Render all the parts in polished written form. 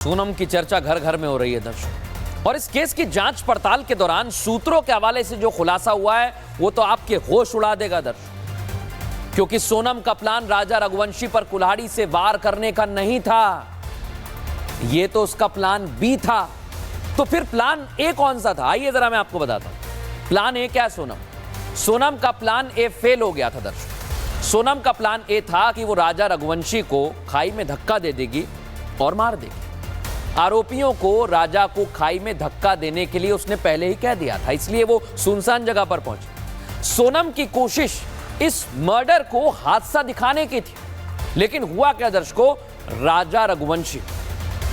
सोनम की चर्चा घर घर में हो रही है दर्शक, और इस केस की जांच पड़ताल के दौरान सूत्रों के हवाले से जो खुलासा हुआ है वो तो आपके होश उड़ा देगा दर्शक। क्योंकि सोनम का प्लान राजा रघुवंशी पर कुल्हाड़ी से वार करने का नहीं था, ये तो उसका प्लान बी था। तो फिर प्लान ए कौन सा था, आइए जरा मैं आपको बताता हूं। प्लान ए क्या है? सोनम का प्लान ए फेल हो गया था दर्शक। सोनम का प्लान ए था कि वो राजा रघुवंशी को खाई में धक्का दे देगी और मार देगी। आरोपियों को राजा को खाई में धक्का देने के लिए उसने पहले ही कह दिया था, इसलिए वो सुनसान जगह पर पहुंचे। सोनम की कोशिश इस मर्डर को हादसा दिखाने की थी, लेकिन हुआ क्या दर्शकों, राजा रघुवंशी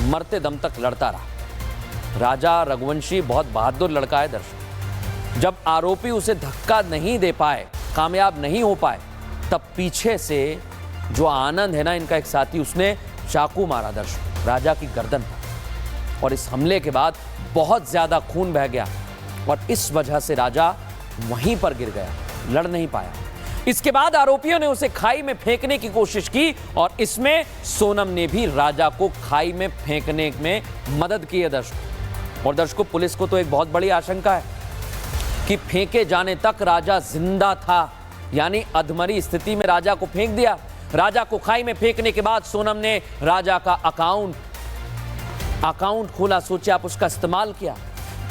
मरते दम तक लड़ता रहा। राजा रघुवंशी बहुत बहादुर लड़का है दर्शक। जब आरोपी उसे धक्का नहीं दे पाए, कामयाब नहीं हो पाए, तब पीछे से जो आनंद है ना, इनका एक साथी, उसने चाकू मारा दर्शक राजा की गर्दन पर, और इस हमले के बाद बहुत ज्यादा खून बह गया और इस वजह से राजा वहीं पर गिर गया, लड़ नहीं पाया। इसके बाद आरोपियों ने उसे खाई में फेंकने की कोशिश की और इसमें सोनम ने भी राजा को खाई में फेंकने में मदद की है दर्शकों। और दर्शकों, पुलिस को तो एक बहुत बड़ी आशंका है कि फेंके जाने तक राजा जिंदा था, यानी अधमरी स्थिति में राजा को फेंक दिया। राजा को खाई में फेंकने के बाद सोनम ने राजा का अकाउंट खोला, सोचे आप, उसका इस्तेमाल किया।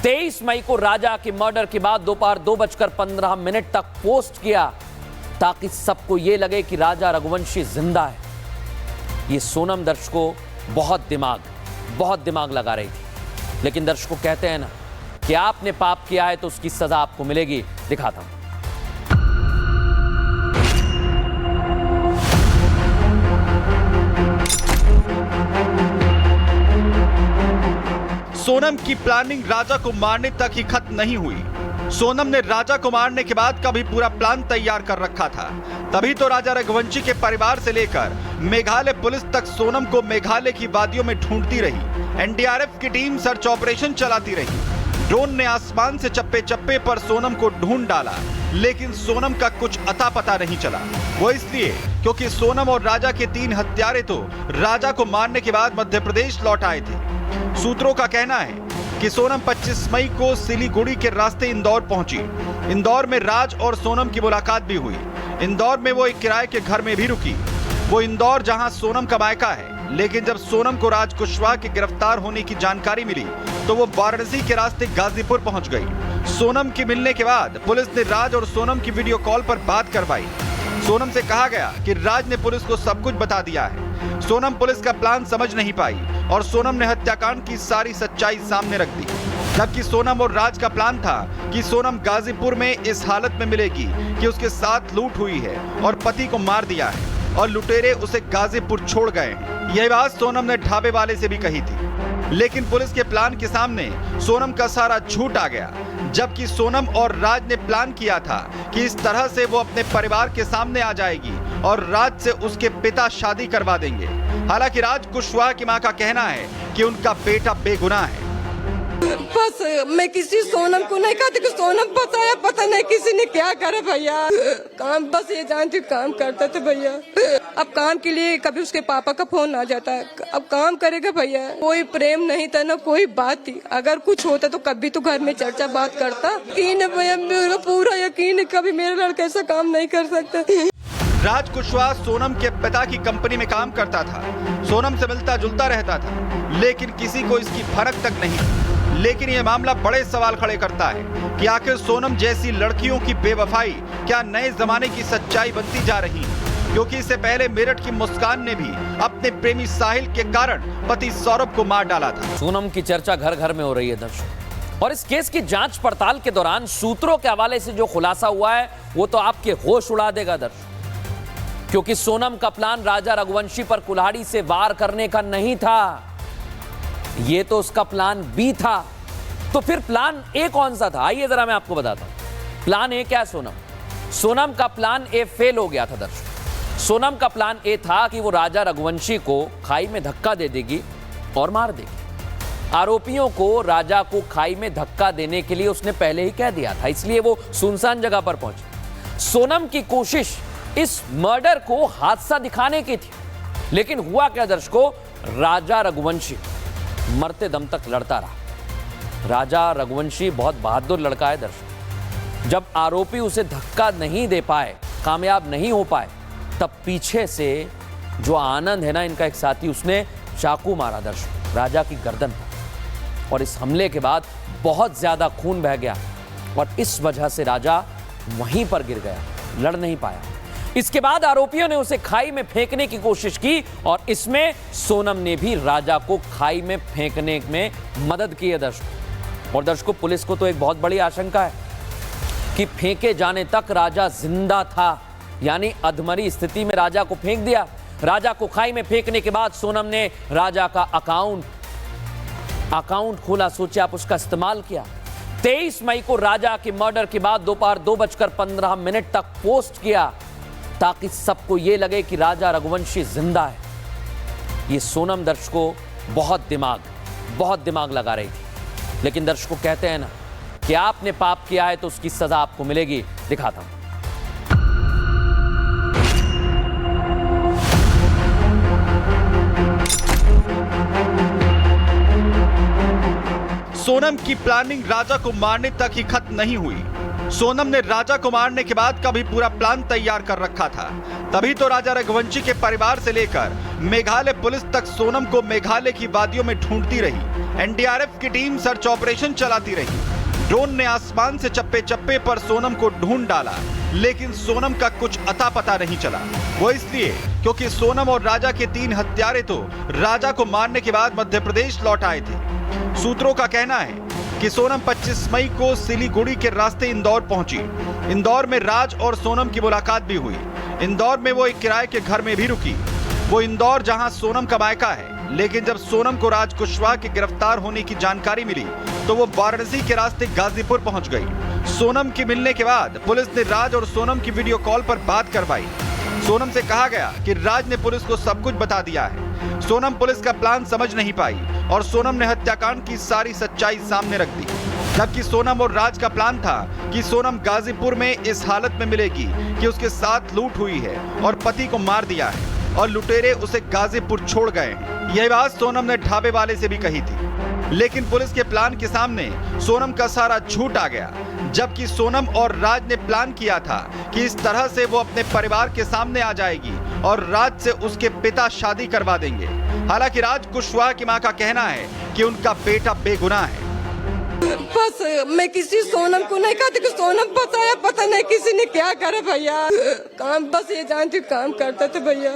23 मई को राजा के मर्डर के बाद दोपहर 2:15 तक पोस्ट किया, ताकि सबको यह लगे कि राजा रघुवंशी जिंदा है। ये सोनम दर्शकों बहुत दिमाग लगा रही थी। लेकिन दर्शकों कहते हैं ना कि आपने पाप किया है तो उसकी सजा आपको मिलेगी। दिखाता हूं। सोनम की प्लानिंग राजा को मारने तक ही खत्म नहीं हुई। सोनम ने राजा को मारने के बाद का भी पूरा प्लान तैयार कर रखा था। तभी तो राजा रघुवंशी के परिवार से लेकर मेघालय पुलिस तक सोनम को मेघालय की वादियों में ढूंढती रही। एनडीआरएफ की टीम सर्च ऑपरेशन चलाती रही। ड्रोन ने आसमान से चप्पे चप्पे पर सोनम को ढूंढ डाला, लेकिन सोनम का कुछ अता पता नहीं चला। वो इसलिए क्योंकि सोनम और राजा के 3 हत्यारे तो राजा को मारने के बाद मध्य प्रदेश लौट आए थे। सूत्रों का कहना है कि सोनम 25 मई को सिलीगुड़ी के रास्ते इंदौर पहुंची। इंदौर में राज और सोनम की मुलाकात भी हुई। इंदौर में वो एक किराए के घर में भी रुकी। वो इंदौर जहां सोनम का मायका है, लेकिन जब सोनम को राज कुशवाहा के गिरफ्तार होने की जानकारी मिली तो वो वाराणसी के रास्ते गाजीपुर पहुंच गई। सोनम के मिलने के बाद पुलिस ने राज और सोनम की वीडियो कॉल पर बात करवाई। सोनम से कहा गया कि राज ने पुलिस को सब कुछ बता दिया है। सोनम पुलिस का प्लान समझ नहीं पाई और सोनम ने हत्याकांड की सारी सच्चाई सामने रख दी। जबकि सोनम और राज का प्लान था कि सोनम गाजीपुर में इस हालत में मिलेगी कि उसके साथ लूट हुई है और पति को मार दिया है और लुटेरे उसे गाजीपुर छोड़ गए हैं। यह बात सोनम ने ढाबे वाले से भी कही थी, लेकिन पुलिस के प्लान के सामने सोनम का सारा झूठ आ गया। जबकि सोनम और राज ने प्लान किया था कि इस तरह से वो अपने परिवार के सामने आ जाएगी और राज से उसके पिता शादी करवा देंगे। हालांकि राज कुशवाहा की मां का कहना है कि उनका बेटा बेगुनाह है। बस मैं किसी सोनम को नहीं कहती कि सोनम पता नहीं किसी ने क्या करा भैया। काम बस ये जानती, काम करते थे भैया। अब काम के लिए कभी उसके पापा का फोन आ जाता है, अब काम करेगा भैया। कोई प्रेम नहीं था, ना कोई बात थी। अगर कुछ होता तो कभी तो घर में चर्चा बात करता। यकीन है भैया, मेरा पूरा यकीन है, कभी मेरा लड़का ऐसा काम नहीं कर सकता। राज कुशवाहा सोनम के पिता की कंपनी में काम करता था। सोनम से मिलता जुलता रहता था, लेकिन किसी को इसकी भनक तक नहीं। लेकिन यह मामला बड़े सवाल खड़े करता है कि आखिर सोनम जैसी लड़कियों की बेवफाई क्या नए जमाने की सच्चाई बनती जा रही है? क्योंकि इससे पहले मेरठ की मुस्कान ने भी अपने प्रेमी साहिल के कारण पति सौरभ को मार डाला था। सोनम की चर्चा घर घर में हो रही है दर्शक, और इस केस की जांच पड़ताल के दौरान सूत्रों के हवाले से जो खुलासा हुआ है वो तो आपके होश उड़ा देगा दर्शक। क्योंकि सोनम का प्लान राजा रघुवंशी पर कुल्हाड़ी से वार करने का नहीं था, ये तो उसका प्लान बी था। तो फिर प्लान ए कौन सा था, आइए जरा मैं आपको बताता हूं। प्लान ए क्या है? सोनम का प्लान ए फेल हो गया था दर्शक। सोनम का प्लान ए था कि वो राजा रघुवंशी को खाई में धक्का दे देगी और मार देगी। आरोपियों को राजा को खाई में धक्का देने के लिए उसने पहले ही कह दिया था, इसलिए वो सुनसान जगह पर पहुंचे। सोनम की कोशिश इस मर्डर को हादसा दिखाने की थी, लेकिन हुआ क्या दर्शकों, राजा रघुवंशी मरते दम तक लड़ता रहा। राजा रघुवंशी बहुत बहादुर लड़का है दर्शक। जब आरोपी उसे धक्का नहीं दे पाए, कामयाब नहीं हो पाए, तब पीछे से जो आनंद है ना, इनका एक साथी, उसने चाकू मारा दर्शक राजा की गर्दन पर, और इस हमले के बाद बहुत ज्यादा खून बह गया और इस वजह से राजा वहीं पर गिर गया, लड़ नहीं पाया। इसके बाद आरोपियों ने उसे खाई में फेंकने की कोशिश की और इसमें सोनम ने भी राजा को खाई में फेंकने में मदद की है दर्शक। और दर्शकों, पुलिस को तो एक बहुत बड़ी आशंका है कि फेंके जाने तक राजा जिंदा था, यानी अधमरी स्थिति में राजा को फेंक दिया। राजा को खाई में फेंकने के बाद सोनम ने राजा का अकाउंट खोला, सोचे आप, उसका इस्तेमाल किया। 23 मई को राजा के मर्डर के बाद दोपहर 2:15 तक पोस्ट किया ताकि सबको यह लगे कि राजा रघुवंशी जिंदा है। ये सोनम दर्शकों बहुत दिमाग लगा रही थी, लेकिन दर्शकों कहते हैं ना कि आपने पाप किया है तो उसकी सजा आपको मिलेगी। दिखाता हूं। सोनम की प्लानिंग राजा को मारने तक ही खत्म नहीं हुई। सोनम ने राजा को मारने के बाद का भी पूरा प्लान तैयार कर रखा था। तभी तो राजा रघुवंशी के परिवार से लेकर मेघालय पुलिस तक सोनम को मेघालय की वादियों में ढूंढती रही। एनडीआरएफ की टीम सर्च ऑपरेशन चलाती रही। ड्रोन ने आसमान से चप्पे चप्पे पर सोनम को ढूंढ डाला, लेकिन सोनम का कुछ अता पता नहीं चला। वो इसलिए क्योंकि सोनम और राजा के 3 हत्यारे तो राजा को मारने के बाद मध्य प्रदेश लौट आए थे। सूत्रों का कहना है कि सोनम 25 मई को सिलीगुड़ी के रास्ते इंदौर पहुंची। इंदौर में राज और सोनम की मुलाकात भी हुई। इंदौर में वो एक किराए के घर में भी रुकी। वो इंदौर जहां सोनम का मायका है, लेकिन जब सोनम को राज कुशवाहा के गिरफ्तार होने की जानकारी मिली तो वो वाराणसी के रास्ते गाजीपुर पहुंच गई। सोनम के मिलने के बाद पुलिस ने राज और सोनम की वीडियो कॉल पर बात करवाई। सोनम से कहा गया कि राज ने पुलिस को सब कुछ बता दिया है। सोनम पुलिस का प्लान समझ नहीं पाई और सोनम ने हत्याकांड की सारी सच्चाई सामने रख दी। जबकि सोनम और राज का प्लान था कि सोनम गाजीपुर में इस हालत में मिलेगी कि उसके साथ लूट हुई है और पति को मार दिया है और लुटेरे उसे गाजीपुर छोड़ गए हैं। यह बात सोनम ने ढाबे वाले से भी कही थी, लेकिन पुलिस के प्लान के सामने सोनम का सारा झूठ आ गया। जबकि सोनम और राज ने प्लान किया था कि इस तरह से वो अपने परिवार के सामने आ जाएगी और राज से उसके पिता शादी करवा देंगे। हालांकि राज कुशवाहा की मां का कहना है कि उनका बेटा बेगुनाह है। बस मैं किसी सोनम को नहीं कहती कि सोनम पता नहीं किसी ने क्या करा भैया। काम बस ये जानती काम करता था भैया।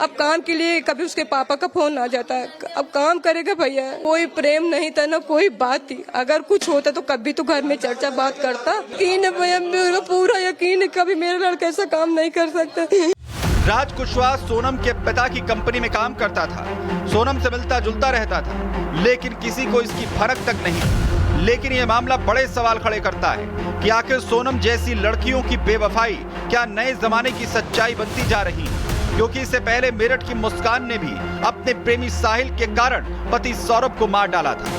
अब काम के लिए कभी उसके पापा का फोन आ जाता है, अब काम करेगा भैया। कोई प्रेम नहीं था, ना कोई बात थी। अगर कुछ होता तो कभी तो घर में चर्चा बात करता। यकीन है भैया, मेरा पूरा यकीन है कभी मेरा लड़का ऐसा काम नहीं कर सकता। राज कुशवाहा सोनम के पिता की कंपनी में काम करता था। सोनम से मिलता जुलता रहता था, लेकिन किसी को इसकी भनक तक नहीं। लेकिन यह मामला बड़े सवाल खड़े करता है कि आखिर सोनम जैसी लड़कियों की बेवफाई क्या नए जमाने की सच्चाई बनती जा रही है? क्योंकि इससे पहले मेरठ की मुस्कान ने भी अपने प्रेमी साहिल के कारण पति सौरभ को मार डाला था।